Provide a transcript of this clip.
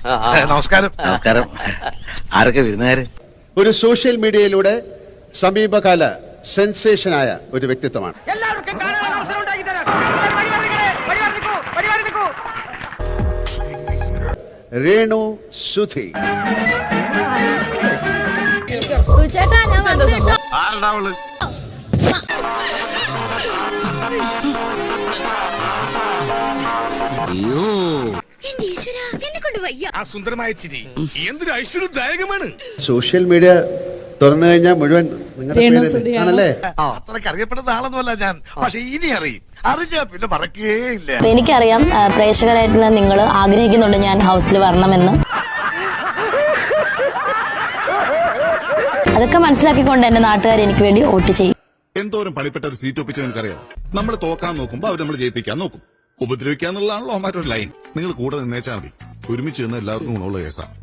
നമസ്കാരം. നമസ്കാരം. ആരൊക്കെ വിരുന്നുകാര്? ഒരു സോഷ്യൽ മീഡിയയിലൂടെ സമീപകാല സെൻസേഷനായ ഒരു വ്യക്തിത്വമാണ്. രേണു സുധി. സുന്ദരമായ ചിരി എന്തൊരു ഐശ്വര്യദായകമാണ്. സോഷ്യൽ മീഡിയ തുറന്നു കഴിഞ്ഞാൽ മുഴുവൻ നിങ്ങളുടെ പേരാണല്ലേ? അത്രയ്ക്ക് അറിയപ്പെടുന്ന ആളൊന്നുമല്ല ഞാൻ, പക്ഷെ ഇനി അറിഞ്ഞാ പിന്നെ മറക്കേയില്ല. എനിക്കറിയാം പ്രേക്ഷകരായിട്ടുള്ള നിങ്ങൾ ആഗ്രഹിക്കുന്നുണ്ട് ഞാൻ ഹൗസിൽ വരണമെന്ന്. അതൊക്കെ മനസ്സിലാക്കിക്കൊണ്ട് എന്റെ നാട്ടുകാർ എനിക്ക് വേണ്ടി വോട്ട് ചെയ്യും. എന്തോരം പണിപ്പെട്ട ഒരു സീറ്റ് ഒപ്പിച്ച് നിനക്കറിയാം. നമ്മൾ തോക്കാൻ നോക്കുമ്പോ അവർ നമ്മൾ ജയിപ്പിക്കാൻ നോക്കും. ഉപദ്രവിക്കാന്നുള്ളതാണല്ലോ അവന്മാരുടെ ലൈൻ. നിങ്ങൾ കൂടെ നിന്നേച്ചാൽ മതി. ഒരുമിച്ച് നിന്ന് എല്ലാവർക്കും ഗുണമുള്ള കേസാണ്.